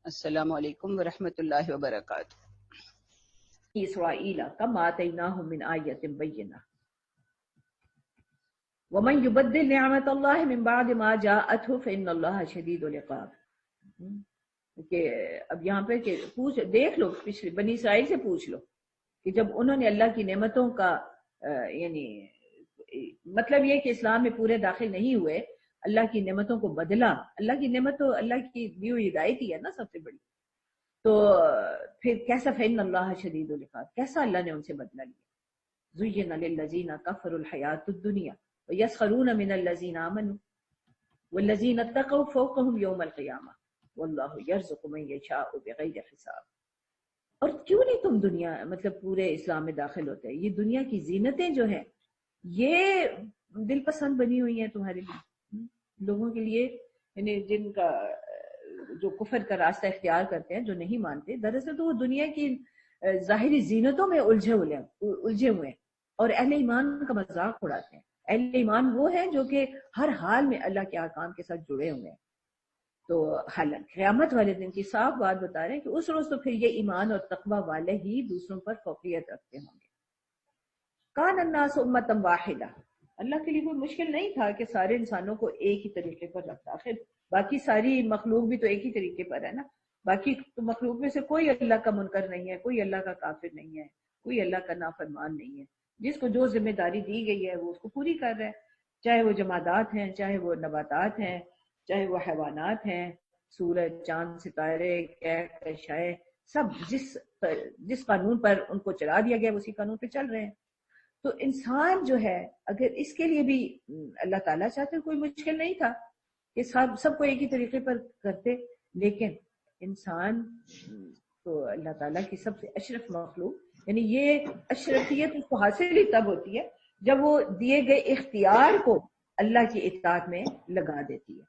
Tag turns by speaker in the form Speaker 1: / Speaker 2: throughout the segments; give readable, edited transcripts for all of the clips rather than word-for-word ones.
Speaker 1: السلام علیکم ورحمۃ اللہ وبرکاتہ۔
Speaker 2: اسرائیل کم آتیناہم من آیۃ بینہ ومن یبدل نعمت اللہ من بعد ما جاءتہ فإن اللہ شدید العقاب۔ کہ اب یہاں پہ کہ دیکھ لو، پچھلے بنی اسرائیل سے پوچھ لو کہ جب انہوں نے اللہ کی نعمتوں کا یعنی مطلب یہ کہ اسلام میں پورے داخل نہیں ہوئے، اللہ کی نعمتوں کو بدلا۔ اللہ کی نعمت تو اللہ کی دی ہوئی ہدایت ہی ہے نا سب سے بڑی، تو پھر کیسا فإن اللہ شدید العقاب، کیسا اللہ نے ان سے بدلہ لیا۔ زین للذین کفروا الحیاۃ الدنیا ویسخرون من الذین آمنوا والذین اتقوا فوقهم یوم القیامہ واللہ یرزق من یشاء بغیر حساب۔ اور کیوں نہیں تم دنیا مطلب پورے اسلام میں داخل ہوتے ہیں؟ یہ دنیا کی زینتیں جو ہیں یہ دل پسند بنی ہوئی ہیں تمہارے لیے، لوگوں کے لیے، یعنی جن کا جو کفر کا راستہ اختیار کرتے ہیں، جو نہیں مانتے، دراصل تو وہ دنیا کی ظاہری زینتوں میں الجھے ہوئے ہیں اور اہل ایمان کا مذاق اڑاتے ہیں۔ اہل ایمان وہ ہیں جو کہ ہر حال میں اللہ کے احکام کے ساتھ جڑے ہوئے ہیں۔ تو حالانکہ قیامت والے دن کی صاف بات بتا رہے ہیں کہ اس روز تو پھر یہ ایمان اور تقوی والے ہی دوسروں پر فوقیت رکھتے ہوں گے۔ کان الناس امۃ واحدہ، اللہ کے لیے کوئی مشکل نہیں تھا کہ سارے انسانوں کو ایک ہی طریقے پر رکھتا۔ آخر باقی ساری مخلوق بھی تو ایک ہی طریقے پر ہے نا، باقی تو مخلوق میں سے کوئی اللہ کا منکر نہیں ہے، کوئی اللہ کا کافر نہیں ہے، کوئی اللہ کا نافرمان نہیں ہے۔ جس کو جو ذمہ داری دی گئی ہے وہ اس کو پوری کر رہا ہے، چاہے وہ جمادات ہیں، چاہے وہ نباتات ہیں، چاہے وہ حیوانات ہیں، سورج، چاند، ستارے، کشائے، سب جس قانون پر ان کو چلا دیا گیا اسی قانون پہ چل رہے ہیں۔ تو انسان جو ہے اگر اس کے لیے بھی اللہ تعالیٰ چاہتے کوئی مشکل نہیں تھا کہ سب کو ایک ہی طریقے پر کرتے، لیکن انسان تو اللہ تعالیٰ کی سب سے اشرف مخلوق، یعنی یہ اشرفیت اس کو حاصل ہی تب ہوتی ہے جب وہ دیے گئے اختیار کو اللہ کی اطاعت میں لگا دیتی ہے۔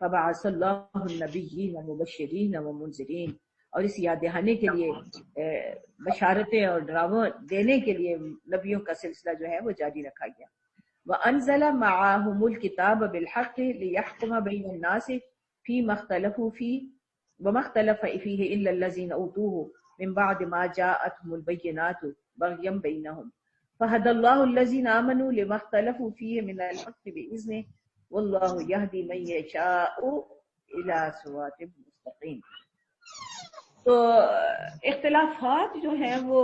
Speaker 2: فبعث اللہ النبیین مبشرین ومنذرین، اور اس یاد دہانے کے لیے بشارتیں اور ڈراوا دینے کے لیے نبیوں کا سلسلہ جو ہے وہ جاری رکھا گیا۔ وَأَنزَلَ مَعَهُمُ الْكِتَابَ بِالْحَقِّ لِيَحْكُمَ بَيْنَ النَّاسِ فِيمَا اخْتَلَفُوا فِيهِ وَمَا اخْتَلَفَ فِيهِ إِلَّا الَّذِينَ أُوتُوهُ مِن بَعْدِ مَا جَاءَتْهُمُ الْبَيِّنَاتُ بَغْيًا بَيْنَهُمْ فَهَدَى اللَّهُ الَّذِينَ آمَنُوا لِمَا اخْتَلَفُوا فِيهِ مِنَ الْحَقِّ بِإِذْنِهِ وَاللَّهُ يَهْدِي مَن يَشَاءُ إِلَى صِرَاطٍ مُسْتَقِيمٍ۔ تو اختلافات جو ہیں وہ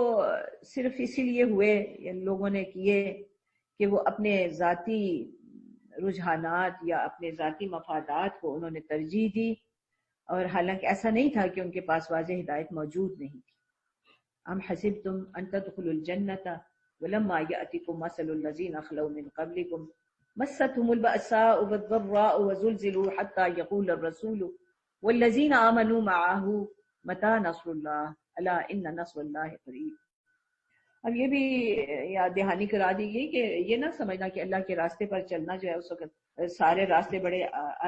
Speaker 2: صرف اسی لیے ہوئے، یعنی لوگوں نے کیے کہ وہ اپنے ذاتی رجحانات یا اپنے ذاتی مفادات کو انہوں نے ترجیح دی، اور حالانکہ ایسا نہیں تھا کہ ان کے پاس واضح ہدایت موجود نہیں تھی۔ ام حسبتم ان تدخلوا الجنة ولما يأتكم مثل الذين خلوا من قبلكم مستهم البأساء والضراء وزلزلوا حتى يقول الرسول والذين آمنوا معه متى نصر الله الا ان نصر الله قریب۔ اب یہ بھی یاد دہانی کرا دی گئی کہ یہ نہ سمجھنا کہ اللہ کے راستے پر چلنا جو ہے اس وقت سارے راستے بڑے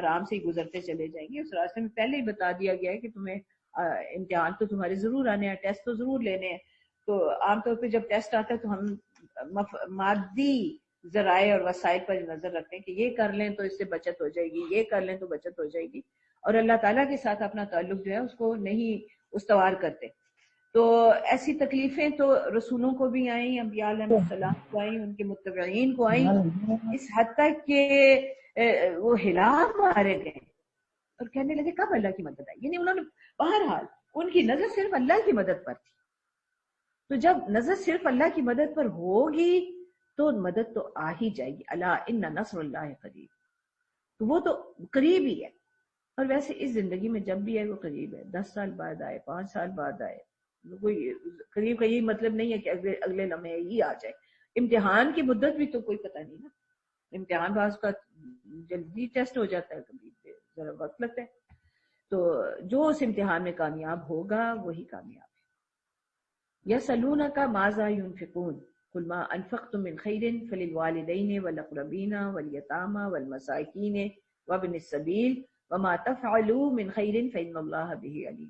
Speaker 2: آرام سے ہی گزرتے چلے جائیں گے۔ اس راستے میں پہلے ہی بتا دیا گیا ہے کہ تمہیں امتحان تو تمہارے ضرور آنے ہیں، ٹیسٹ تو ضرور لینے ہیں۔ تو عام طور پہ جب ٹیسٹ آتا ہے تو ہم مادی ذرائع اور وسائل پر نظر رکھتے ہیں کہ یہ کر لیں تو اس سے بچت ہو جائے گی، یہ کر لیں تو بچت ہو جائے گی، اور اللہ تعالیٰ کے ساتھ اپنا تعلق جو ہے اس کو نہیں استوار کرتے۔ تو ایسی تکلیفیں تو رسولوں کو بھی آئیں، انبیاء علیہ السلام کو آئیں، ان کے متبعین کو آئیں، اس حد تک کہ وہ ہلا مارے گئے اور کہنے لگے کب اللہ کی مدد آئی۔ یعنی انہوں نے بہرحال ان کی نظر صرف اللہ کی مدد پر تھی، تو جب نظر صرف اللہ کی مدد پر ہوگی تو مدد تو آ ہی جائے گی۔ الا ان نصر اللہ قریب، تو وہ تو قریب ہی ہے۔ اور ویسے اس زندگی میں جب بھی ہے وہ قریب ہے، 10 سال بعد آئے، 5 سال بعد آئے، کوئی قریب کا یہ مطلب نہیں ہے کہ اگلے لمحے ہی آ جائے۔ امتحان کی مدت بھی تو کوئی پتہ نہیں نا، امتحان بعض کا جلدی ٹیسٹ ہو جاتا ہے، کبھی ذرا وقت لگتا ہے۔ تو جو اس امتحان میں کامیاب ہوگا وہی کامیاب ہے۔ یسألونک ماذا ينفقون قل ما انفقتم من خیر فللوالدین والاقربین والیتامى والمساکین وابن السبیل وما تفعلوا من خیر فإن اللہ به علیم۔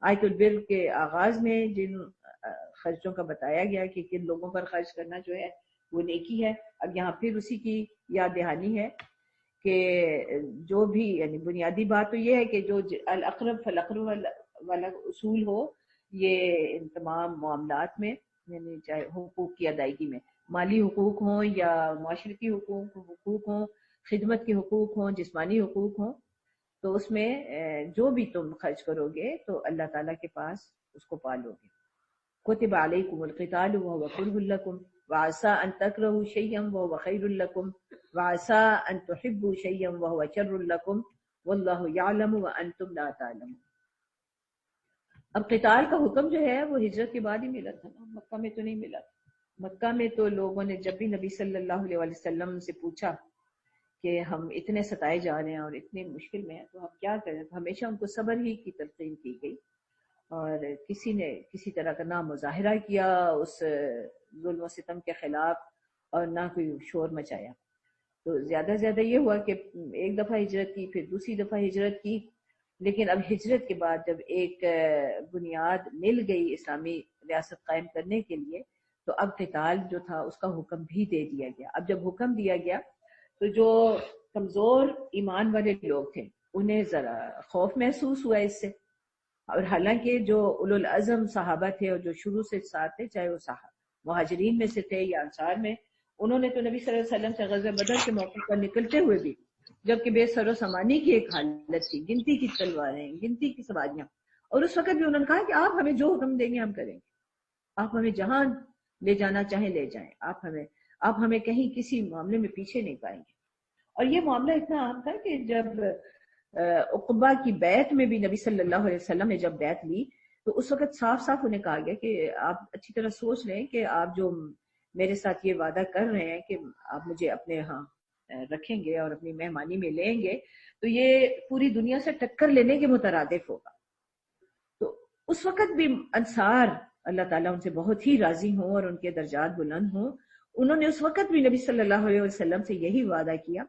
Speaker 2: آیت البر کے آغاز میں جن خرچوں کا بتایا گیا کہ کن لوگوں پر خرچ کرنا جو ہے وہ نیکی ہے، اب یہاں پھر اسی کی یاد دہانی ہے کہ جو بھی یعنی بنیادی بات تو یہ ہے کہ جو الاقرب فالاقرب والا اصول ہو، یہ ان تمام معاملات میں یعنی چاہے حقوق کی ادائیگی میں مالی حقوق ہوں یا معاشرتی حقوق ہوں، خدمت کے حقوق ہوں، جسمانی حقوق ہوں، تو اس میں جو بھی تم خرچ کرو گے تو اللہ تعالیٰ کے پاس اس کو پالو گے۔ کتب علیکم القتال وهو کرہ لکم وعسى ان تکرہوا شیئا وهو خیر لکم وعسى ان تحبوا شیئا وهو شر لکم واللہ یعلم وانتم لا تعلمون۔ اب قتال کا حکم جو ہے وہ ہجرت کے بعد ہی ملا تھا نا، مکہ میں تو نہیں ملا۔ مکہ میں تو لوگوں نے جب بھی نبی صلی اللہ علیہ وسلم سے پوچھا کہ ہم اتنے ستائے جا رہے ہیں اور اتنے مشکل میں ہیں تو ہم کیا کریں، تو ہمیشہ ان کو صبر ہی کی تلقین کی گئی، اور کسی نے کسی طرح کا نہ مظاہرہ کیا اس ظلم و ستم کے خلاف اور نہ کوئی شور مچایا۔ تو زیادہ سے زیادہ یہ ہوا کہ ایک دفعہ ہجرت کی، پھر دوسری دفعہ ہجرت کی، لیکن اب ہجرت کے بعد جب ایک بنیاد مل گئی اسلامی ریاست قائم کرنے کے لیے، تو اب قتال جو تھا اس کا حکم بھی دے دیا گیا۔ اب جب حکم دیا گیا تو جو کمزور ایمان والے لوگ تھے انہیں ذرا خوف محسوس ہوا اس سے، اور حالانکہ جو اولو العزم صحابہ تھے اور جو شروع سے ساتھ تھے، چاہے وہ مہاجرین میں سے تھے یا انصار میں، انہوں نے تو نبی صلی اللہ علیہ وسلم سے غزوہ بدر کے موقع پر نکلتے ہوئے بھی جبکہ بے سر و سامانی کی ایک حالت تھی، گنتی کی تلواریں، گنتی کی سواریاں، اور اس وقت بھی انہوں نے کہا کہ آپ ہمیں جو حکم دیں گے ہم کریں گے، آپ ہمیں جہاں لے جانا چاہیں لے جائیں، آپ ہمیں کہیں کسی معاملے میں پیچھے نہیں پائیں گے۔ اور یہ معاملہ اتنا عام تھا کہ جب عقبہ کی بیعت میں بھی نبی صلی اللہ علیہ وسلم نے جب بیعت لی تو اس وقت صاف صاف انہیں کہا گیا کہ آپ اچھی طرح سوچ لیں کہ آپ جو میرے ساتھ یہ وعدہ کر رہے ہیں کہ آپ مجھے اپنے ہاں رکھیں گے اور اپنی مہمانی میں لیں گے، تو یہ پوری دنیا سے ٹکر لینے کے مترادف ہوگا۔ تو اس وقت بھی انصار اللہ تعالیٰ ان سے بہت ہی راضی ہوں اور ان کے درجات بلند ہوں، انہوں نے اس وقت بھی نبی صلی اللہ علیہ وسلم سے یہی وعدہ کیا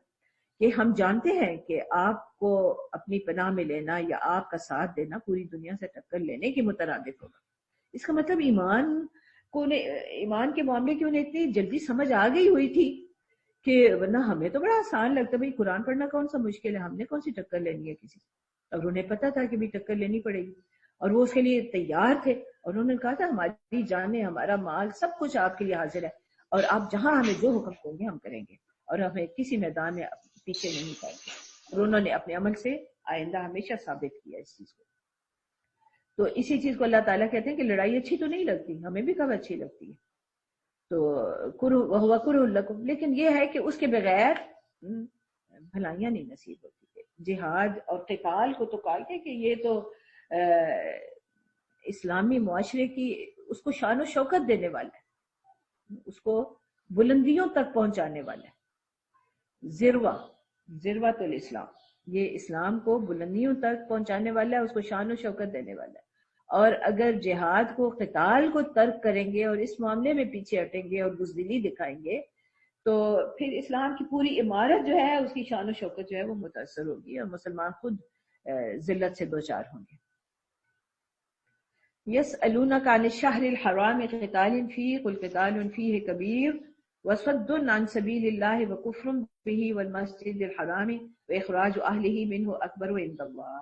Speaker 2: کہ ہم جانتے ہیں کہ آپ کو اپنی پناہ میں لینا یا آپ کا ساتھ دینا پوری دنیا سے ٹکر لینے کے مترادف ہوگا۔ اس کا مطلب ایمان کے معاملے کی انہیں اتنی جلدی سمجھ آ گئی ہوئی تھی کہ ورنہ ہمیں تو بڑا آسان لگتا ہے، بھائی قرآن پڑھنا کون سا مشکل ہے، ہم نے کون سی ٹکر لینی ہے کسی سے، اور انہیں پتا تھا کہ بھی ٹکر لینی پڑے گی اور وہ اس کے لیے تیار تھے، اور انہوں نے کہا تھا ہماری جانیں، ہمارا مال، سب کچھ آپ کے لیے حاضر ہے، اور آپ جہاں ہمیں جو حکم دیں گے ہم کریں گے، اور ہمیں کسی میدان میں پیچھے نہیں پائیں گے۔ اور انہوں نے اپنے عمل سے آئندہ ہمیشہ ثابت کیا اس چیز کو۔ تو اسی چیز کو اللہ تعالیٰ کہتے ہیں کہ لڑائی اچھی تو نہیں لگتی، ہمیں بھی کب اچھی لگتی ہے، تو وَهُوَ كُرْهٌ لَكُمْ، لیکن یہ ہے کہ اس کے بغیر بھلائیاں نہیں نصیب ہوتی ہے۔ جہاد اور قتال کو تو کہا گیا کہ یہ تو اسلامی معاشرے کی اس کو شان و شوکت دینے والا ہے، اس کو بلندیوں تک پہنچانے والا ہے۔ ذروۃ الاسلام، یہ اسلام کو بلندیوں تک پہنچانے والا ہے، اس کو شان و شوکت دینے والا ہے۔ اور اگر جہاد کو، قتال کو ترک کریں گے اور اس معاملے میں پیچھے ہٹیں گے اور بزدلی دکھائیں گے تو پھر اسلام کی پوری عمارت جو ہے اس کی شان و شوکت جو ہے وہ متاثر ہوگی اور مسلمان خود ذلت سے دوچار ہوں گے۔ يسألونك عن الشهر الحرام قتال فيه قل قتال فيه كبير وصد عن سبيل الله وكفر به والمسجد الحرام وإخراج أهله منه أكبر عند الله۔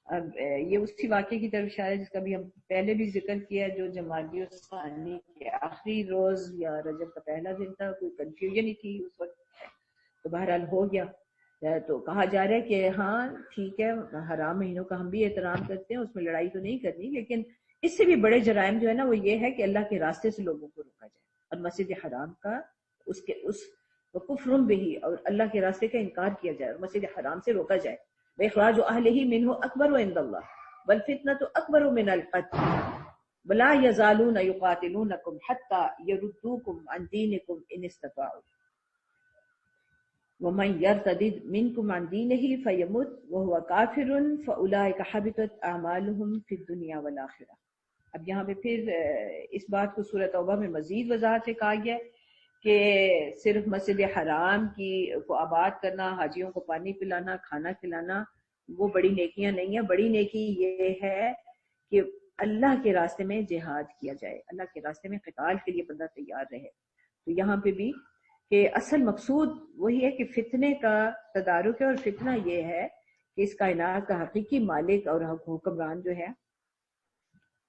Speaker 2: اب یہ اسی واقعے کی طرف اشارہ ہے جس کا بھی ہم پہلے بھی ذکر کیا، جو جمادی الثانی کے آخری روز یا رجب کا پہلا دن تھا، کوئی کنفیوژن ہی تھی اس وقت، تو بہرحال ہو گیا۔ تو کہا جا رہا ہے کہ ہاں ٹھیک ہے، حرام مہینوں کا ہم بھی احترام کرتے ہیں، اس میں لڑائی تو نہیں کرنی، لیکن اس سے بھی بڑے جرائم جو ہے نا وہ یہ ہے کہ اللہ کے راستے سے لوگوں کو روکا جائے اور مسجد حرام کا اس کفر بھی، اور اللہ کے راستے کا انکار کیا جائے اور مسجد حرام سے روکا جائے۔ وَإِخْرَاجُ أَهْلِهِ مِنْهُ أَكْبَرُ عِندَ اللَّهِ وَالْفِتْنَةُ أَكْبَرُ مِنَ الْقَتْلِ وَلَا يَزَالُونَ يُقَاتِلُونَكُمْ حَتَّى يَرُدُّوكُمْ عَنْ دِينِكُمْ إِنِ اسْتَطَاعُوا وَمَنْ يَرْتَدِدْ مِنْكُمْ عَنْ دِينِهِ فَيَمُتْ وَهُوَ كَافِرٌ فَأُولَٰئِكَ حَبِطَتْ أَعْمَالُهُمْ فِي الدُّنْيَا وَالْآخِرَةِ۔ اب یہاں پہ پھر اس بات کو سورۃ توبہ میں مزید وضاحت سے کہا گیا ہے کہ صرف مسجد حرام کو آباد کرنا، حاجیوں کو پانی پلانا، کھانا کھلانا، وہ بڑی نیکیاں نہیں ہیں۔ بڑی نیکی یہ ہے کہ اللہ کے راستے میں جہاد کیا جائے، اللہ کے راستے میں قتال کے لیے بندہ تیار رہے۔ تو یہاں پہ بھی کہ اصل مقصود وہی ہے کہ فتنے کا تدارک ہے، اور فتنہ یہ ہے کہ اس کائنات کا حقیقی مالک اور حکمران جو ہے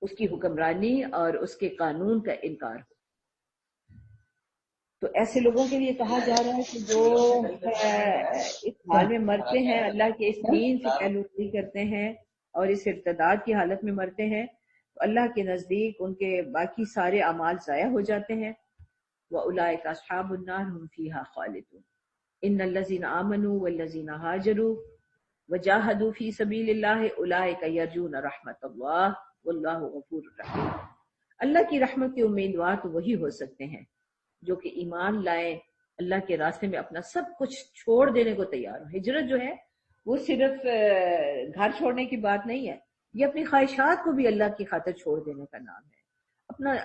Speaker 2: اس کی حکمرانی اور اس کے قانون کا انکار ہو۔ تو ایسے لوگوں کے لیے کہا جا رہا ہے کہ جو اس حال میں مرتے ہیں، اللہ کے اس دین سے پہلو نہیں کرتے ہیں اور اس ارتداد کی حالت میں مرتے ہیں، تو اللہ کے نزدیک ان کے باقی سارے اعمال ضائع ہو جاتے ہیں۔ وَأُولَٰئِكَ أَصْحَابُ النَّارِ هُمْ فِيهَا خَالِدُونَ إِنَّ الَّذِينَ آمَنُوا وَالَّذِينَ هَاجَرُوا وَجَاهَدُوا فِي سَبِيلِ اللَّهِ أُولَٰئِكَ يَرْجُونَ رَحْمَتَ اللَّهِ وَاللَّهُ غَفُورٌ رَحِيمٌ۔ اللہ کی رحمت کے امیدوار تو وہی ہو سکتے ہیں جو کہ ایمان لائیں، اللہ کے راستے میں اپنا سب کچھ چھوڑ دینے کو تیار ہو۔ ہجرت جو ہے وہ صرف گھر چھوڑنے کی بات نہیں ہے، یہ اپنی خواہشات کو بھی اللہ کی خاطر چھوڑ دینے کا نام ہے،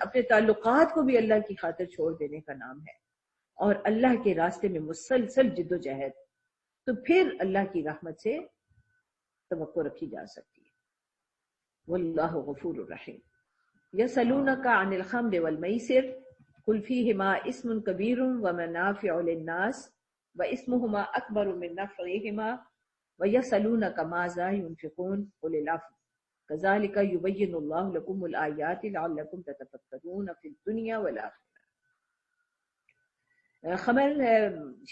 Speaker 2: اپنے تعلقات کو بھی اللہ کی خاطر چھوڑ دینے کا نام ہے، اور اللہ کے راستے میں مسلسل جد و جہد، تو پھر اللہ کی رحمت سے توقع رکھی جا سکتی ہے۔ واللہ غفور الرحیم۔ یسألونک عن الخمر والمیسر قل فیہما اسم کبیر ومنافع للناس واسمہما اکبر من نفعہما ویسألونک ماذا ينفقون قل العفو کذالک یبین اللہ لکم الآیات لعلکم تتفکرون فی الدنیا والآخرہ۔ خمر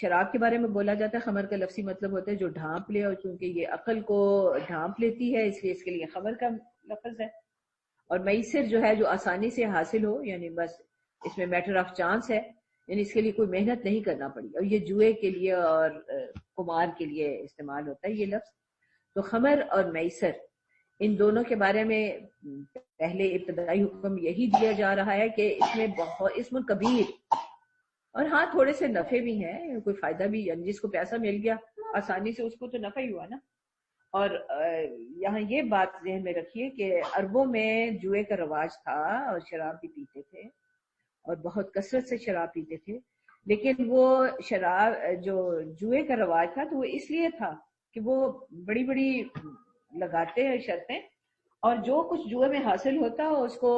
Speaker 2: شراب کے بارے میں بولا جاتا ہے، خمر کا لفظی مطلب ہوتا ہے جو ڈھانپ لے، اور چونکہ یہ عقل کو ڈھانپ لیتی ہے اس لیے اس کے لیے خمر کا لفظ ہے۔ اور میسر جو ہے جو آسانی سے حاصل ہو، یعنی بس اس میں میٹر آف چانس ہے، یعنی اس کے لیے کوئی محنت نہیں کرنا پڑی، اور یہ جوئے کے لیے اور قمار کے لیے استعمال ہوتا ہے یہ لفظ۔ تو خمر اور میسر ان دونوں کے بارے میں پہلے ابتدائی حکم یہی دیا جا رہا ہے کہ اس میں بہت اسم کبیر، اور ہاں تھوڑے سے نفع بھی ہیں، کوئی فائدہ بھی، یعنی جس کو پیسہ مل گیا آسانی سے اس کو تو نفع ہی ہوا نا۔ اور یہاں یہ بات ذہن میں رکھیے کہ عربوں میں جوئے کا رواج تھا اور شراب بھی پیتے تھے اور بہت کثرت سے شراب پیتے تھے، لیکن وہ شراب جو جوئے کا رواج تھا تو وہ اس لیے تھا کہ وہ بڑی بڑی لگاتے ہیں شرطیں، اور جو کچھ جوئے میں حاصل ہوتا اس کو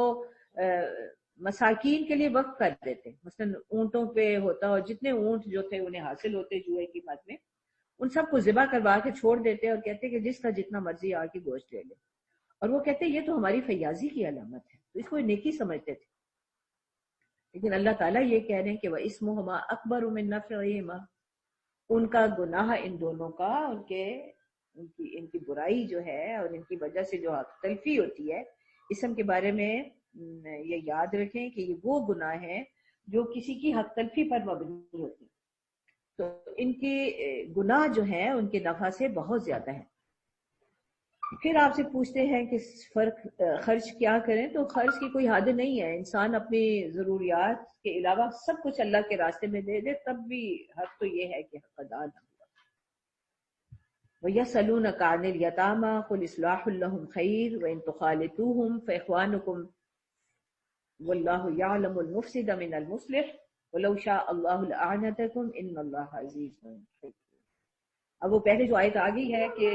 Speaker 2: مساکین کے لیے وقف کر دیتے، مثلا اونٹوں پہ ہوتا، اور جتنے اونٹ جو تھے انہیں حاصل ہوتے جوئے کی مد میں، ان سب کو ذبح کروا کے چھوڑ دیتے اور کہتے کہ جس کا جتنا مرضی آ کے گوشت لے لے، اور وہ کہتے یہ تو ہماری فیاضی کی علامت ہے، تو اس کو نیکی سمجھتے تھے۔ لیکن اللہ تعالیٰ یہ کہہ رہے ہیں کہ وَإِسْمُهُمَا أَكْبَرُ مِن نَفْعِهِمَا، ان کا گناہ ان دونوں کا، ان کی برائی جو ہے اور ان کی وجہ سے جو حق تلفی ہوتی ہے، اسم کے بارے میں یہ یاد رکھیں کہ یہ وہ گناہ ہیں جو کسی کی حق تلفی پر مبنی ہوتی ہیں، تو ان کے گناہ جو ہیں ان کے نفع سے بہت زیادہ ہیں۔ پھر آپ سے پوچھتے ہیں کہ خرچ کیا کریں، تو خرچ کی کوئی حد نہیں ہے، انسان اپنی ضروریات کے علاوہ سب کچھ اللہ کے راستے میں دے دے، تب بھی حق تو یہ ہے کہ حق ادا نہ ہوا۔ وَيَسْأَلُونَكَ عَنِ الْيَتَامَى قُلْ إِصْلَاحٌ لَهُمْ خَيْرٌ وَإِن تُخَالِطُوهُمْ فَإِخْوَانُكُمْ وَاللَّهُ يَعْلَمُ الْمُفْسِدَ مِنَ الْمُصْلِحِ وَلَوْ شَاءَ اللَّهُ لَأَعْنَتَكُمْ إِنَّ اللَّهَ عَزِيزٌ حَكِيمٌ۔ اب وہ پہلے جو آیت آ گئی ہے کہ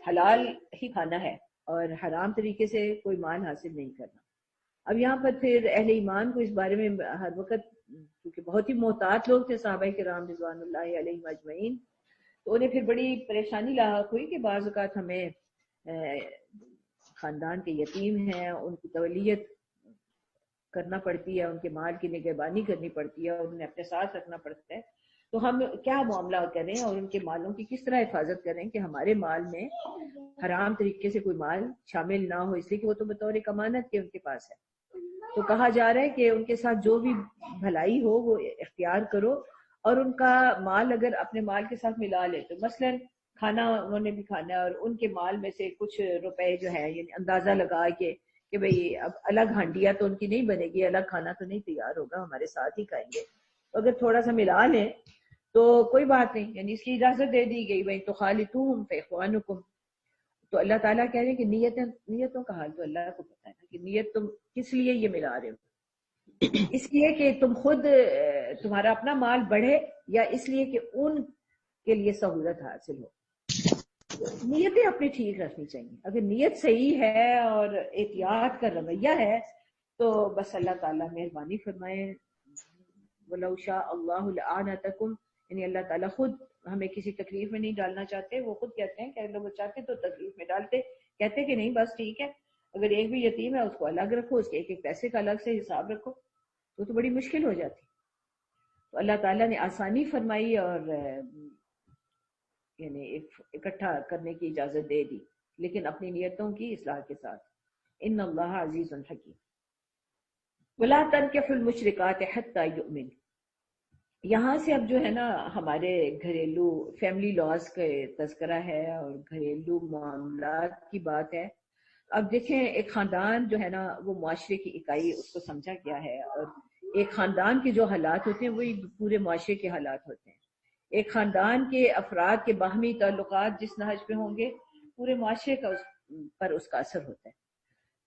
Speaker 2: حلال ہی کھانا ہے اور حرام طریقے سے کوئی مال حاصل نہیں کرنا۔ اب یہاں پر پھر اہل ایمان کو اس بارے میں ہر وقت، کیونکہ بہت ہی محتاط لوگ تھے صحابہ کرام رضوان اللہ علیہم اجمعین، تو انہیں پھر بڑی پریشانی لاحق ہوئی کہ بعض اوقات ہمیں خاندان کے یتیم ہیں ان کی تولیت کرنا پڑتی ہے، ان کے مال کی نگہبانی کرنی پڑتی ہے اور انہیں اپنے ساتھ رکھنا پڑتا ہے، تو ہم کیا معاملہ کریں اور ان کے مالوں کی کس طرح حفاظت کریں کہ ہمارے مال میں حرام طریقے سے کوئی مال شامل نہ ہو، اس لیے کہ وہ تو بطور ایک امانت کے ان کے پاس ہے۔ تو کہا جا رہا ہے کہ ان کے ساتھ جو بھی بھلائی ہو وہ اختیار کرو، اور ان کا مال اگر اپنے مال کے ساتھ ملا لے، تو مثلا کھانا انہوں نے بھی کھانا ہے اور ان کے مال میں سے کچھ روپے جو ہے یعنی اندازہ لگا کے کہ بھئی اب الگ ہانڈیا تو ان کی نہیں بنے گی، الگ کھانا تو نہیں تیار ہوگا، ہمارے ساتھ ہی کھائیں گے، تو اگر تھوڑا سا ملا لیں تو کوئی بات نہیں، یعنی اس کی اجازت دے دی گئی۔ بھائی تو خالتوہم فاخوانکم، تو اللہ تعالیٰ کہہ رہے ہیں کہ نیتوں کا حال تو اللہ کو پتہ ہے نا کہ نیت تم کس لیے یہ ملا رہے ہو، اس لیے کہ تم خود تمہارا اپنا مال بڑھے یا اس لیے کہ ان کے لیے سہولت حاصل ہو۔ نیتیں اپنی ٹھیک رکھنی چاہیے، اگر نیت صحیح ہے اور احتیاط کا رویہ ہے تو بس اللہ تعالیٰ مہربانی فرمائے، وَلَوْ شَاءَ اللَّهُ لَأَعْنَتَكُمْ، یعنی اللہ تعالیٰ خود ہمیں کسی تکلیف میں نہیں ڈالنا چاہتے. وہ خود کہتے ہیں کہ اگر وہ چاہتے تو تکلیف میں ڈالتے. کہتے کہ نہیں بس ٹھیک ہے، اگر ایک بھی یتیم ہے اس کو الگ رکھو، اس کے ایک ایک پیسے کا الگ سے حساب رکھو، تو بڑی مشکل ہو جاتی. تو اللہ تعالیٰ نے آسانی فرمائی اور یعنی اکٹھا کرنے کی اجازت دے دی، لیکن اپنی نیتوں کی اصلاح کے ساتھ. ان اللہ عزیز حکیم. ولا تنکحوا المشرکات حتی یؤمن. یہاں سے اب جو ہے نا ہمارے گھریلو فیملی لاز کا تذکرہ ہے اور گھریلو معاملات کی بات ہے. اب دیکھیں ایک خاندان جو ہے نا وہ معاشرے کی اکائی، اس کو سمجھا گیا ہے، اور ایک خاندان کے جو حالات ہوتے ہیں وہی پورے معاشرے کے حالات ہوتے ہیں. ایک خاندان کے افراد کے باہمی تعلقات جس نہج پہ ہوں گے پورے معاشرے کا پر اس کا اثر ہوتا ہے.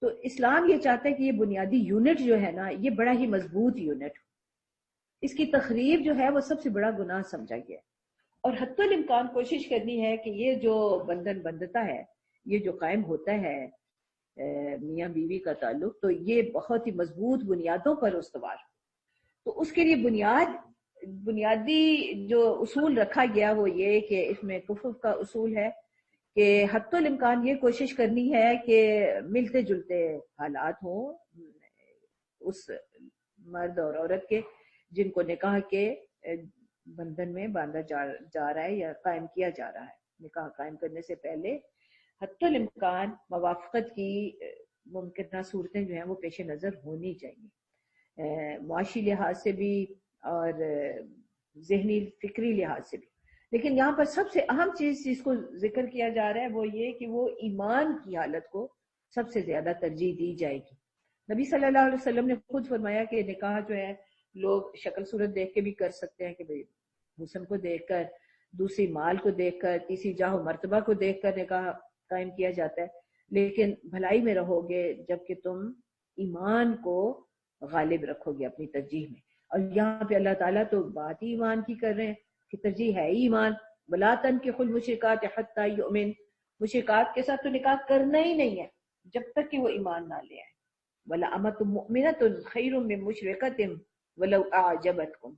Speaker 2: تو اسلام یہ چاہتا ہے کہ یہ بنیادی یونٹ جو ہے نا یہ بڑا ہی مضبوط یونٹ ہو. اس کی تخریب جو ہے وہ سب سے بڑا گناہ سمجھا گیا ہے، اور حتی الامکان کوشش کرنی ہے کہ یہ جو بندھن بندھتا ہے، یہ جو قائم ہوتا ہے میاں بیوی کا تعلق، تو یہ بہت ہی مضبوط بنیادوں پر استوار. تو اس کے لیے بنیادی جو اصول رکھا گیا وہ یہ کہ اس میں کفر کا اصول ہے کہ حتی الامکان یہ کوشش کرنی ہے کہ ملتے جلتے حالات ہوں اس مرد اور عورت کے جن کو نکاح کے بندھن میں باندھا جا رہا ہے یا قائم کیا جا رہا ہے. نکاح قائم کرنے سے پہلے حتی الامکان موافقت کی ممکنہ صورتیں جو ہیں وہ پیش نظر ہونی چاہیے، معاشی لحاظ سے بھی اور ذہنی فکری لحاظ سے بھی. لیکن یہاں پر سب سے اہم چیز جس کو ذکر کیا جا رہا ہے وہ یہ کہ وہ ایمان کی حالت کو سب سے زیادہ ترجیح دی جائے گی. نبی صلی اللہ علیہ وسلم نے خود فرمایا کہ نکاح جو ہے لوگ شکل صورت دیکھ کے بھی کر سکتے ہیں کہ بھئی حسن کو دیکھ کر، دوسری مال کو دیکھ کر، تیسری جاہ و مرتبہ کو دیکھ کر نکاح قائم کیا جاتا ہے. لیکن بھلائی میں رہو گے جبکہ تم ایمان کو غالب رکھو گے اپنی ترجیح میں. اور یہاں پہ اللہ تعالیٰ تو بات ہی ایمان کی کر رہے ہیں کہ ترجیح ہے ایمان. وَلَا تَنْكِحُوا الْمُشْرِكَاتِ حَتَّى يُؤْمِنْ. مشرکات کے ساتھ تو نکاح کرنا ہی نہیں ہے جب تک کہ وہ ایمان نہ لے آئے. وَلَأَمَةٌ مُؤْمِنَةٌ خَيْرٌ مِّن مُشْرِكَةٍ وَلَوْ أَعْجَبَتْكُمْ.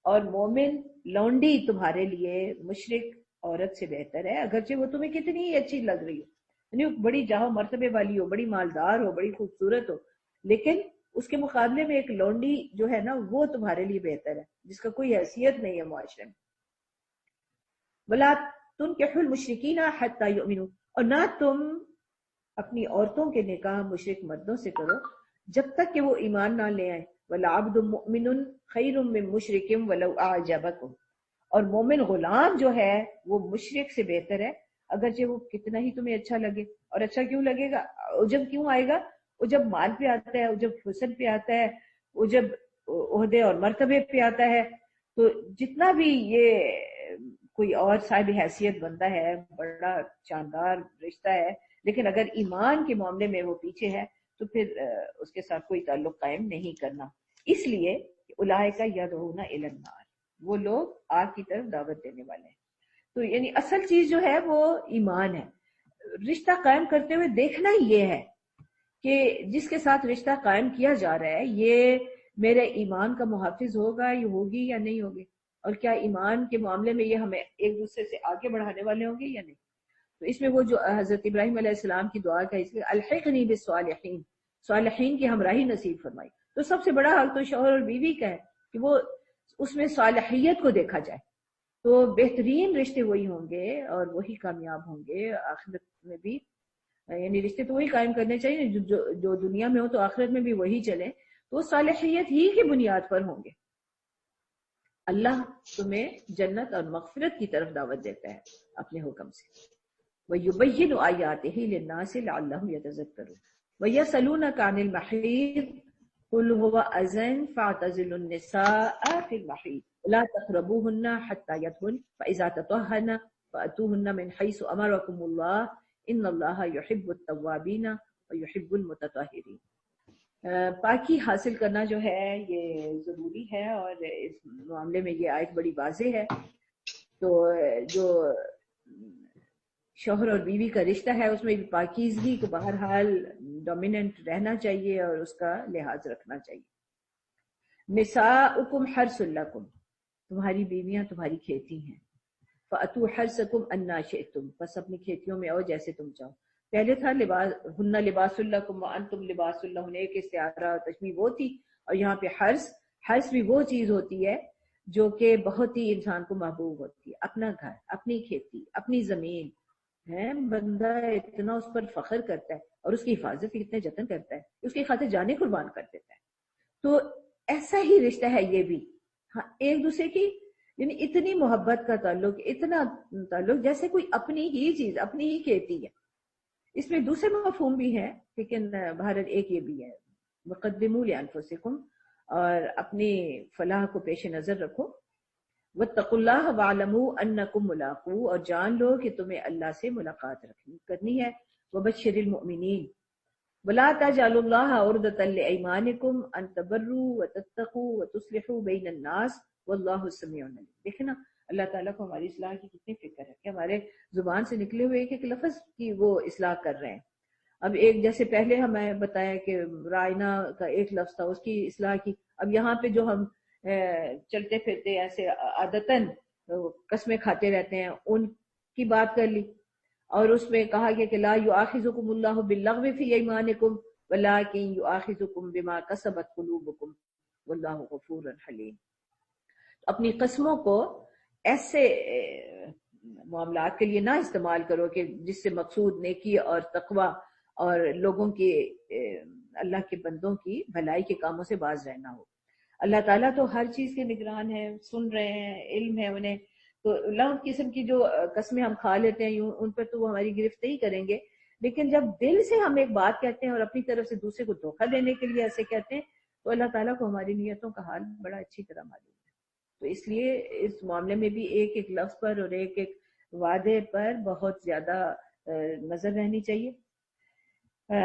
Speaker 2: اور مومن لونڈی تمہارے لیے مشرک عورت سے بہتر ہے اگرچہ وہ تمہیں کتنی ہی اچھی لگ رہی ہو، یعنی بڑی جاہ مرتبے والی ہو، بڑی مالدار ہو، بڑی خوبصورت ہو، لیکن اس کے مقابلے میں ایک لونڈی جو ہے نا وہ تمہارے لیے بہتر ہے جس کا کوئی حیثیت نہیں ہے معاشرے میں. وَلَا تُنْكِحُوا الْمُشْرِكِينَ حَتَّى يُؤْمِنُوا. اور نہ تم اپنی عورتوں کے نکاح مشرک مردوں سے کرو جب تک کہ وہ ایمان نہ لے آئیں. وَلَعَبْدٌ مُؤْمِنٌ خَيْرٌ مِّن مُشْرِكٍ وَلَوْ أَعْجَبَكُمْ. اور مومن غلام جو ہے وہ مشرک سے بہتر ہے اگرچہ وہ کتنا ہی تمہیں اچھا لگے. اور اچھا کیوں لگے گا؟ عجب کیوں آئے گا؟ وہ جب مال پہ آتا ہے، وہ جب حسن پہ آتا ہے، وہ جب عہدے اور مرتبے پہ آتا ہے. تو جتنا بھی یہ کوئی اور صاحب حیثیت بندہ ہے، بڑا شاندار رشتہ ہے، لیکن اگر ایمان کے معاملے میں وہ پیچھے ہے تو پھر اس کے ساتھ کوئی تعلق قائم نہیں کرنا. اس لیے اولئک یدعون الی النار، وہ لوگ آگ کی طرف دعوت دینے والے ہیں. تو یعنی اصل چیز جو ہے وہ ایمان ہے. رشتہ قائم کرتے ہوئے دیکھنا یہ ہے کہ جس کے ساتھ رشتہ قائم کیا جا رہا ہے یہ میرے ایمان کا محافظ ہوگا، یہ ہوگی یا نہیں ہوگی، اور کیا ایمان کے معاملے میں یہ ہمیں ایک دوسرے سے آگے بڑھانے والے ہوں گے یا نہیں. تو اس میں وہ جو حضرت ابراہیم علیہ السلام کی دعا کا اس لیے الحقنی بالصالحین، صالحین کی ہمراہی نصیب فرمائی. تو سب سے بڑا حق تو شوہر اور بیوی کا ہے کہ وہ اس میں صالحیت کو دیکھا جائے. تو بہترین رشتے وہی ہوں گے اور وہی کامیاب ہوں گے آخرت میں بھی. یعنی رشتے تو وہی قائم کرنے چاہیے جو دنیا میں ہو تو آخرت میں بھی وہی چلے، تو وہ صالحیت ہی کی بنیاد پر ہوں گے. اللہ تمہیں جنت اور مغفرت کی طرف دعوت دیتا ہے اپنے حکم سے. وَيُبَيِّنُ آيَاتِهِ لِلنَّاسِ لَعَلَّهُمْ يَتَذَكَّرُونَ. وَيَسْأَلُونَكَ عَنِ الْمَحِيضِ قُلْ هُوَ أَذًى فَاعْتَزِلُوا النِّسَاءَ فِي الْمَحِيضِ وَلَا تَقْرَبُوهُنَّ حَتَّى يَطْهُرْنَ فَإِذَا تَطَهَّرْنَ فَأْتُوهُنَّ مِنْ حَيْثُ أَمَرَكُمُ اللَّهُ إِنَّ اللَّهَ يُحِبُّ التَّوَّابِينَ وَيُحِبُّ الْمُتَطَهِّرِينَ. پاکی حاصل کرنا جو ہے یہ ضروری ہے اور اس معاملے میں یہ آیت بڑی واضح ہے. تو جو شوہر اور بیوی کا رشتہ ہے اس میں بھی پاکیزگی کو بہرحال ڈومیننٹ رہنا چاہیے اور اس کا لحاظ رکھنا چاہیے. نساؤکم حرث لکم، تمہاری بیویاں تمہاری کھیتی ہیں، فأتوا حرثکم انا شئتم، بس اپنی کھیتیوں میں آؤ جیسے تم چاہو۔ پہلے تھا لباس ہن لباس لکم وانتم لباس لہن، ایک استعارہ تشبیہ وہ تھی، اور یہاں پہ حرث بھی وہ چیز ہوتی ہے جو کہ بہت ہی انسان کو محبوب ہوتی ہے، اپنا گھر، اپنی کھیتی، اپنی زمین ہے، بندہ اتنا اس پر فخر کرتا ہے اور اس کی حفاظت کی اتنے جتن کرتا ہے، اس کی خاطر جانیں قربان کر دیتا ہے۔ تو ایسا ہی رشتہ ہے یہ بھی، ہاں ایک دوسرے کی یعنی اتنی محبت کا تعلق، اتنا تعلق جیسے کوئی اپنی ہی چیز، اپنی ہی کھیتی ہے۔ اس میں دوسرے مفہوم بھی ہیں لیکن بہرحال ایک یہ بھی ہے، مقدموا لانفسکم، اور اپنی فلاح کو پیش نظر رکھو، واتقوا اللہ واعلموا انکم ملاقوہ، اور جان لو کہ تمہیں اللہ سے ملاقات کرنی ہے، وبشر المؤمنین ولا تجعلوا اللہ عرضۃ لایمانکم ان تبروا وتتقوا وتصلحوا بین الناس واللہ سمیع علیم۔ دیکھیں نا اللہ تعالیٰ کو ہماری اصلاح کی کتنی فکر ہے کہ ہمارے زبان سے نکلے ہوئے ایک ایک لفظ کی وہ اصلاح کر رہے ہیں۔ اب ایک جیسے پہلے ہمیں بتایا کہ رائنا کا ایک لفظ تھا، اس کی اصلاح کی، اب یہاں پہ جو ہم چلتے پھرتے ایسے عادتاً قسمیں کھاتے رہتے ہیں ان کی بات کر لی، اور اس میں کہا گیا کہ لا یؤاخذکم اللہ باللغو فی ایمانکم ولکن یؤاخذکم بما کسبت قلوبکم واللہ غفور حلیم۔ اپنی قسموں کو ایسے معاملات کے لیے نہ استعمال کرو کہ جس سے مقصود نیکی اور تقوی اور لوگوں کی اللہ کے بندوں کی بھلائی کے کاموں سے باز رہنا ہو۔ اللہ تعالیٰ تو ہر چیز کے نگران ہے، سن رہے ہیں، علم ہے انہیں، تو لغو قسم کی جو قسمیں ہم کھا لیتے ہیں یوں، ان پر تو وہ ہماری گرفتاری کریں گے، لیکن جب دل سے ہم ایک بات کہتے ہیں اور اپنی طرف سے دوسرے کو دھوکہ دینے کے لیے ایسے کہتے ہیں تو اللہ تعالیٰ کو ہماری نیتوں کا حال بڑا اچھی طرح معلوم ہے۔ تو اس لیے اس معاملے میں بھی ایک ایک لفظ پر اور ایک ایک وعدے پر بہت زیادہ نظر رہنی چاہیے۔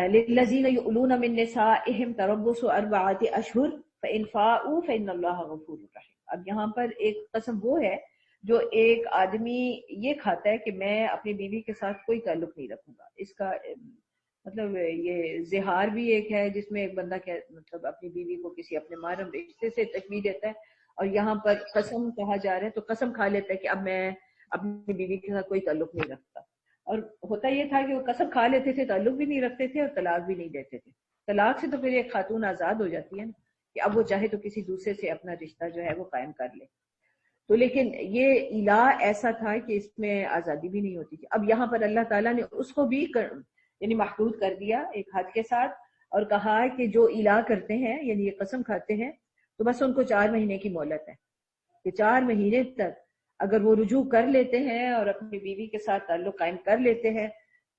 Speaker 2: للذین یؤلون من نسائہم تربص 4 اشہر فإن فاؤوا فإن اللہ غفور رحیم۔ اب یہاں پر ایک قسم وہ ہے جو ایک آدمی یہ کھاتا ہے کہ میں اپنی بیوی کے ساتھ کوئی تعلق نہیں رکھوں گا، اس کا مطلب یہ زہار بھی ایک ہے جس میں ایک بندہ مطلب اپنی بیوی کو کسی اپنے محرم رشتے سے تشبیہ دیتا ہے، اور یہاں پر قسم کہا جا رہا ہے تو قسم کھا لیتا ہے کہ اب میں اپنی بیوی کے ساتھ کوئی تعلق نہیں رکھتا، اور ہوتا یہ تھا کہ وہ قسم کھا لیتے تھے، تعلق بھی نہیں رکھتے تھے اور طلاق بھی نہیں دیتے تھے۔ طلاق سے تو پھر ایک خاتون آزاد ہو جاتی ہے نا کہ اب وہ چاہے تو کسی دوسرے سے اپنا رشتہ جو ہے وہ قائم کر لے، تو لیکن یہ الہ ایسا تھا کہ اس میں آزادی بھی نہیں ہوتی تھی۔ اب یہاں پر اللہ تعالیٰ نے اس کو بھی یعنی محدود کر دیا ایک حد کے ساتھ، اور کہا کہ جو الہ کرتے ہیں یعنی یہ قسم کھاتے ہیں تو بس ان کو 4 مہینے کی مہلت ہے کہ 4 مہینے تک اگر وہ رجوع کر لیتے ہیں اور اپنی بیوی کے ساتھ تعلق قائم کر لیتے ہیں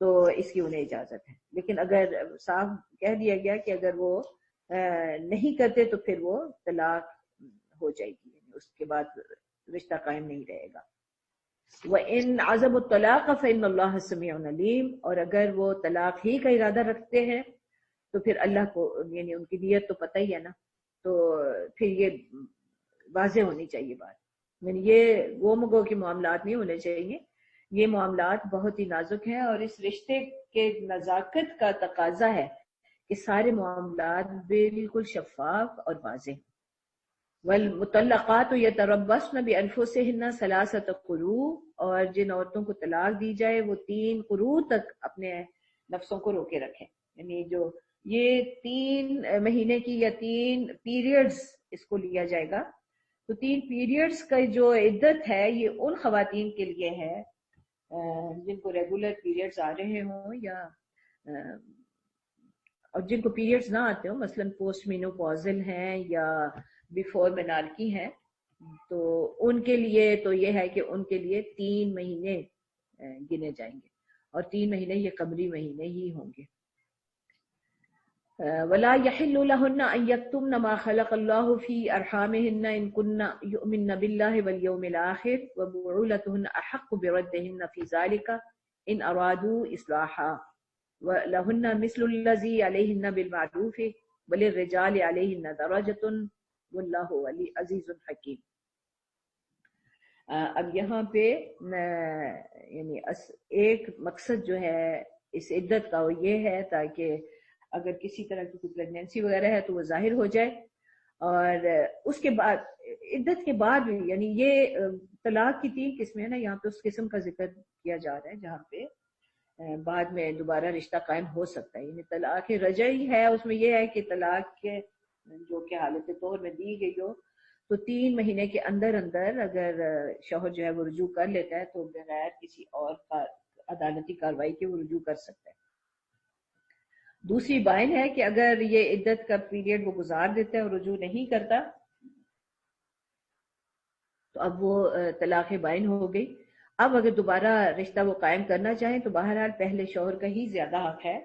Speaker 2: تو اس کی انہیں اجازت ہے، لیکن اگر صاف کہہ دیا گیا کہ اگر وہ نہیں کرتے تو پھر وہ طلاق ہو جائے گی، یعنی اس کے بعد رشتہ قائم نہیں رہے گا۔ وَإِنْ عَزَمُوا الطَّلَاقَ فَإِنَّ اللَّهَ سَمِيعٌ عَلِيمٌ، اور اگر وہ طلاق ہی کا ارادہ رکھتے ہیں تو پھر اللہ کو یعنی ان کی نیت تو پتہ ہی ہے نا، تو پھر یہ واضح ہونی چاہیے بات، یعنی یہ گو مگو کے معاملات نہیں ہونے چاہیے، یہ معاملات بہت ہی نازک ہیں، اور اس رشتے کے نزاکت کا تقاضا ہے کہ سارے معاملات بالکل شفاف اور واضح۔ والمطلقات یتربصن بانفسہن 3 قروء، اور جن عورتوں کو طلاق دی جائے وہ 3 قروء تک اپنے نفسوں کو روکے رکھیں، یعنی جو یہ 3 مہینے کی یا 3 پیریڈز اس کو لیا جائے گا، تو 3 پیریڈز کا جو عدت ہے یہ ان خواتین کے لیے ہے جن کو ریگولر پیریڈز آ رہے ہوں یا اور جن کو پیریڈز نہ آتے ہوں، مثلا پوسٹ مینوپوزل ہیں یا بیفور مینارکی ہیں، تو ان کے لیے تو یہ ہے کہ ان کے لیے 3 مہینے گنے جائیں گے، اور 3 مہینے یہ قمری مہینے ہی ہوں گے۔ وَلَا يَحِلُّ لَهُنَّ أَن يَكْتُمْنَ مَا خَلَقَ اللَّهُ فِي أَرْحَامِهِنَّ إِن كُنَّ يُؤْمِنَّ بِاللَّهِ وَالْيَوْمِ الْآخِرِ وَبُعُولَتُهُنَّ أَحَقُّ بِرَدِّهِنَّ فِي ذَلِكَ إِنْ أَرَادُوا إِصْلَاحًا وَلَهُنَّ مِثْلُ الَّذِي عَلَيْهِنَّ بِالْمَعْرُوفِ وَلِلرِّجَالِ عَلَيْهِنَّ دَرَجَةٌ وَاللَّهُ عَزِيزٌ حَكِيمٌ۔ اب یہاں پہ یعنی ایک مقصد جو ہے اس عدت کا وہ یہ ہے تاکہ اگر کسی طرح کی کوئی پریگنینسی وغیرہ ہے تو وہ ظاہر ہو جائے، اور اس کے بعد عدت کے بعد بھی، یعنی یہ طلاق کی 3 قسمیں ہیں نا، یہاں پہ اس قسم کا ذکر کیا جا رہا ہے جہاں پہ بعد میں دوبارہ رشتہ قائم ہو سکتا ہے. یعنی طلاق رجعی ہے، اس میں یہ ہے کہ طلاق کے جو کہ حالت طور میں دی گئی ہو تو 3 مہینے کے اندر اندر اگر شوہر جو ہے وہ رجوع کر لیتا ہے تو بغیر کسی اور عدالتی کارروائی کے وہ رجوع کر سکتا ہے. دوسری بائن ہے کہ اگر یہ عدت کا پیریڈ وہ گزار دیتا ہے اور رجوع نہیں کرتا تو اب وہ طلاق بائن ہو گئی. اب اگر دوبارہ رشتہ وہ قائم کرنا چاہیں تو بہرحال پہلے شوہر کا ہی زیادہ حق ہے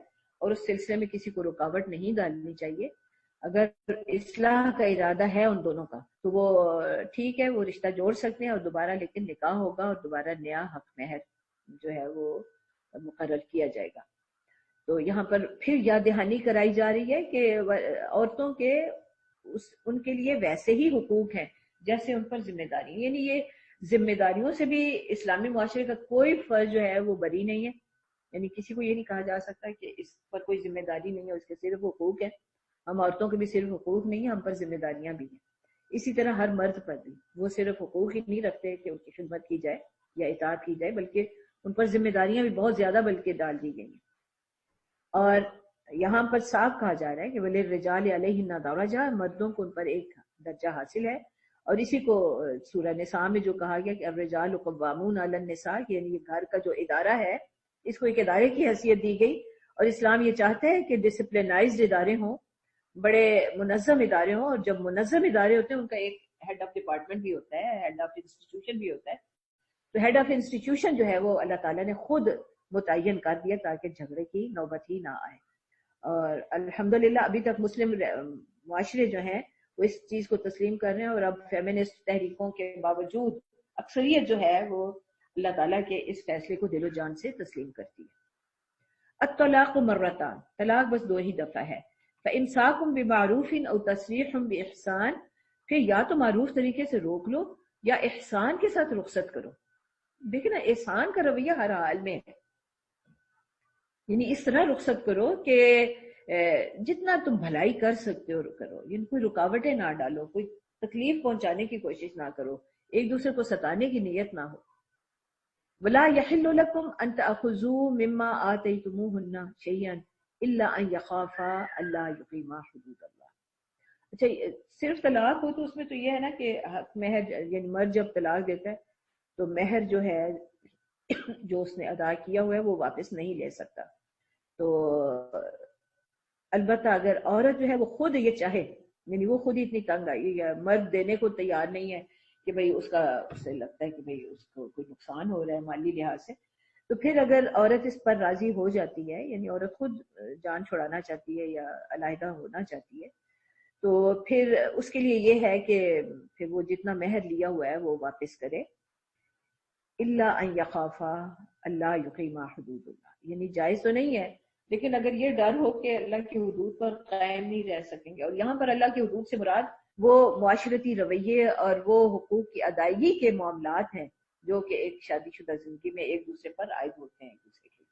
Speaker 2: اور اس سلسلے میں کسی کو رکاوٹ نہیں ڈالنی چاہیے. اگر اصلاح کا ارادہ ہے ان دونوں کا تو وہ ٹھیک ہے، وہ رشتہ جوڑ سکتے ہیں اور دوبارہ لیکن نکاح ہوگا اور دوبارہ نیا حق مہر جو ہے وہ مقرر کیا جائے گا. تو یہاں پر پھر یاد دہانی کرائی جا رہی ہے کہ عورتوں کے ان کے لیے ویسے ہی حقوق ہیں جیسے ان پر ذمہ داری. یعنی یہ ذمہ داریوں سے بھی اسلامی معاشرے کا کوئی فرض جو ہے وہ بری نہیں ہے. یعنی کسی کو یہ نہیں کہا جا سکتا کہ اس پر کوئی ذمہ داری نہیں ہے، اس کے صرف حقوق ہے. ہم عورتوں کے بھی صرف حقوق نہیں ہیں، ہم پر ذمہ داریاں بھی ہیں. اسی طرح ہر مرد پر بھی وہ صرف حقوق ہی نہیں رکھتے کہ ان کی خدمت کی جائے یا اطاعت کی جائے، بلکہ ان پر ذمہ داریاں بھی بہت زیادہ بلکہ ڈال دی گئی ہیں. اور یہاں پر صاف کہا جا رہا ہے کہ وَلِلرِّجَالِ عَلَيْهِنَّ دَرَجَةٌ، مردوں کو ان پر ایک درجہ حاصل ہے. اور اسی کو سورہ نساء میں جو کہا گیا کہ الرجال قوامون علی النساء، یعنی یہ گھر کا جو ادارہ ہے اس کو ایک ادارے کی حیثیت دی گئی. اور اسلام یہ چاہتا ہے کہ ڈسپلنائزڈ ادارے ہوں، بڑے منظم ادارے ہوں. اور جب منظم ادارے ہوتے ہیں ان کا ایک ہیڈ آف ڈپارٹمنٹ بھی ہوتا ہے، ہیڈ آف انسٹیٹیوشن بھی ہوتا ہے. تو ہیڈ آف انسٹیٹیوشن جو ہے وہ اللہ تعالیٰ نے خود متعین کر دیا تاکہ جھگڑے کی نوبت ہی نہ آئے. اور الحمدللہ ابھی تک مسلم معاشرے جو ہیں وہ اس چیز کو تسلیم کر رہے ہیں. اور اب فیمنسٹ تحریکوں کے باوجود اکثریت جو ہے وہ اللہ تعالیٰ کے اس فیصلے کو دل و جان سے تسلیم کرتی ہے. الطلاق مرتان، طلاق بس 2 ہی دفعہ ہے. فإمساک بمعروف او تسریح بإحسان، پھر یا تو معروف طریقے سے روک لو یا احسان کے ساتھ رخصت کرو. دیکھیں نا، احسان کا رویہ ہر حال میں ہے. یعنی اس طرح رخصت کرو کہ جتنا تم بھلائی کر سکتے ہو کرو. یعنی کوئی رکاوٹیں نہ ڈالو، کوئی تکلیف پہنچانے کی کوشش نہ کرو، ایک دوسرے کو ستانے کی نیت نہ ہو. وَلَا يَحِلُّ لَكُمْ أَن تَأْخُذُوا مِمَّا آتَيْتُمُوهُنَّ شَيْئًا إِلَّا أَن يَخَافَا أَلَّا يُقِيمَا حُدُودَ اللَّهِ. اچھا، صرف طلاق ہو تو اس میں تو یہ ہے نا کہ حق مہر، یعنی مرد جب طلاق دیتا ہے تو مہر جو ہے جو اس نے ادا کیا ہوا ہے وہ واپس نہیں لے سکتا. تو البتہ اگر عورت جو ہے وہ خود یہ چاہے، یعنی وہ خود ہی اتنی تنگ آئی یا مرد دینے کو تیار نہیں ہے کہ بھئی اس سے لگتا ہے کہ بھئی اس کو کوئی نقصان ہو رہا ہے مالی لحاظ سے، تو پھر اگر عورت اس پر راضی ہو جاتی ہے، یعنی عورت خود جان چھڑانا چاہتی ہے یا علیحدہ ہونا چاہتی ہے، تو پھر اس کے لیے یہ ہے کہ پھر وہ جتنا مہر لیا ہوا ہے وہ واپس کرے. الا ان یخافا اللہ یقیما حدود اللہ، یعنی جائز تو نہیں ہے لیکن اگر یہ ڈر ہو کہ اللہ کی حدود پر قائم نہیں رہ سکیں گے. اور یہاں پر اللہ کی حدود سے مراد وہ معاشرتی رویے اور وہ حقوق کی ادائیگی کے معاملات ہیں جو کہ ایک شادی شدہ زندگی میں ایک دوسرے پر عائد ہوتے ہیں ایک دوسرے کے.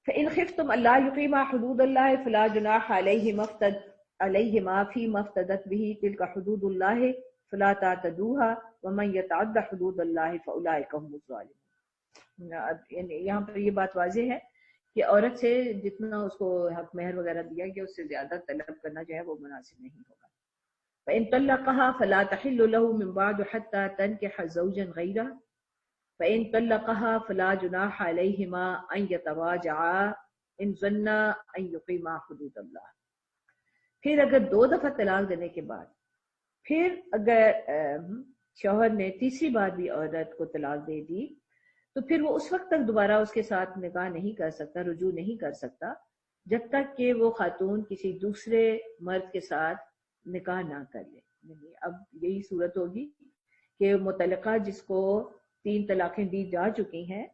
Speaker 2: فإن خفتم الا یقیما حدود اللہ فلا جناح علیہما فیما افتدت به تلك حدود اللہ فلا تعتدوها ومن يتعد حدود اللہ فاولئک هم الظالمون. یعنی یہاں پر یہ بات واضح ہے کہ عورت سے جتنا اس کو حق مہر وغیرہ دیا گیا اس سے زیادہ طلب کرنا جو ہے وہ مناسب نہیں ہوگا. فإن طلقها فلا تحل له من بعد حتى تنكح زوجا غيره فإن طلقها فلا جناح عليهما أن يتراجعا إن ظنا أن يقيما حدود الله. پھر اگر 2 دفعہ طلاق دینے کے بعد پھر اگر شوہر نے تیسری بار بھی عورت کو طلاق دے دی تو پھر وہ اس وقت تک دوبارہ اس کے ساتھ نکاح نہیں کر سکتا، رجوع نہیں کر سکتا جب تک کہ وہ خاتون کسی دوسرے مرد کے ساتھ نکاح نہ کر لے. یعنی اب یہی صورت ہوگی کہ مطلقہ جس کو 3 طلاقیں دی جا چکی ہیں،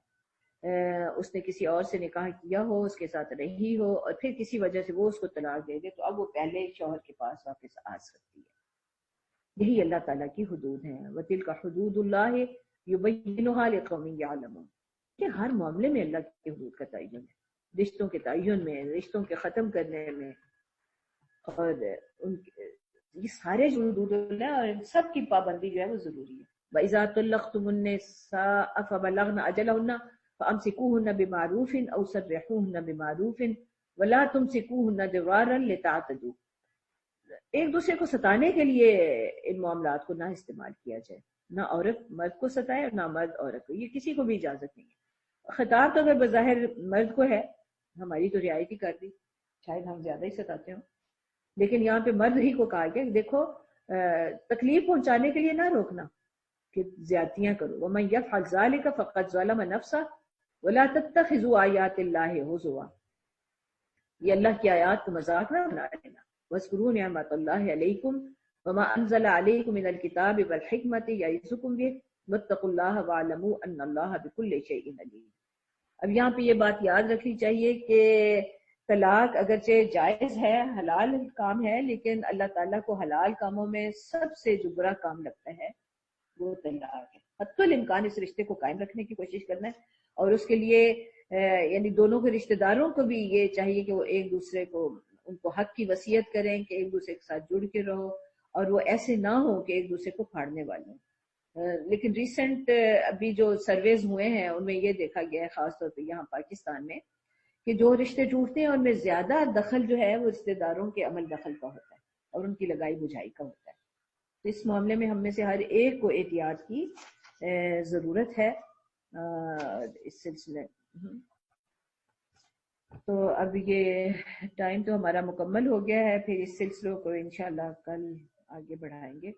Speaker 2: اس نے کسی اور سے نکاح کیا ہو، اس کے ساتھ رہی ہو اور پھر کسی وجہ سے وہ اس کو طلاق دے دے تو اب وہ پہلے شوہر کے پاس واپس آ سکتی ہے. یہی اللہ تعالیٰ کی حدود ہیں. وَتِلْكَ حُدُودُ اللَّهِ يُبَيِّنُهَا لِقَوْمٍ يَعْلَمُونَ. کہ ہر معاملے میں اللہ کی حدود کا تعین ہے، رشتوں کے تعین میں، رشتوں کے ختم کرنے میں اور یہ سارے جو حدود ہیں اور ان سب کی پابندی جو ہے وہ ضروری ہے. وَإِذَا طَلَّقْتُمُ النِّسَاءَ فَبَلَغْنَ أَجَلَهُنَّ فَأَمْسِكُوهُنَّ بِمَعْرُوفٍ أَوْ سَرِّحُوهُنَّ بِمَعْرُوفٍ وَلَا تُمْسِكُوهُنَّ ضِرَارًا لِتَعْتَدُوا. ایک دوسرے کو ستانے کے لیے ان معاملات کو نہ استعمال کیا جائے، نہ عورت مرد کو ستائے اور نہ مرد عورت کو، یہ کسی کو بھی اجازت نہیں ہے. خطاب تو اگر بظاہر مرد کو ہے، ہماری تو رعایت ہی کر دی، شاید ہم زیادہ ہی ستاتے ہوں، لیکن یہاں پہ مرد ہی کو کہا گیا دیکھو تکلیف پہنچانے کے لیے نہ روکنا کہ زیادتیاں کرو. وَمَن يَفْعَلْ ذَلِكَ فَقَدْ ظَلَمَ نَفْسَهُ وَلَا تَتَّخِذُوا آيَاتِ اللَّهِ هُزُوًا. یہ اللہ کی آیات کو مذاق نہ بنا لینا. وَاذْكُرُوا نِعْمَتَ اللَّهِ عَلَيْكُمْ وَمَا أَنزَلَ عَلَيْكُمْ مِنَ الْكِتَابِ وَالْحِكْمَةِ يَعِظُكُمْ بِهِ وَاتَّقُوا اللَّهَ وَاعْلَمُوا أَنَّ اللَّهَ بِكُلِّ شَيْءٍ عَلِيمٌ. اب یہاں پہ یہ بات یاد رکھنی چاہیے کہ طلاق اگرچہ جائز ہے، حلال کام ہے، لیکن اللہ تعالیٰ کو حلال کاموں میں سب سے جو برا کام لگتا ہے وہ طلاق ہے. حتی الامکان اس رشتے کو قائم رکھنے کی کوشش کرنا ہے، اور اس کے لیے یعنی دونوں کے رشتہ داروں کو بھی یہ چاہیے کہ وہ ایک دوسرے کو ان کو حق کی وصیت کریں کہ ایک دوسرے کے ساتھ جڑ کے رہو، اور وہ ایسے نہ ہو کہ ایک دوسرے کو پھاڑنے والے ہوں. لیکن ریسنٹ ابھی جو سرویز ہوئے ہیں ان میں یہ دیکھا گیا ہے، خاص طور پہ یہاں پاکستان میں، کہ جو رشتے ٹوٹتے ہیں ان میں زیادہ دخل جو ہے وہ رشتے داروں کے عمل دخل کا ہوتا ہے اور ان کی لگائی بجھائی کا ہوتا ہے. تو اس معاملے میں ہم میں سے ہر ایک کو احتیاط کی ضرورت ہے اس سلسلے. تو اب یہ ٹائم تو ہمارا مکمل ہو گیا ہے، پھر اس سلسلے کو انشاءاللہ کل آگے بڑھائیں گے.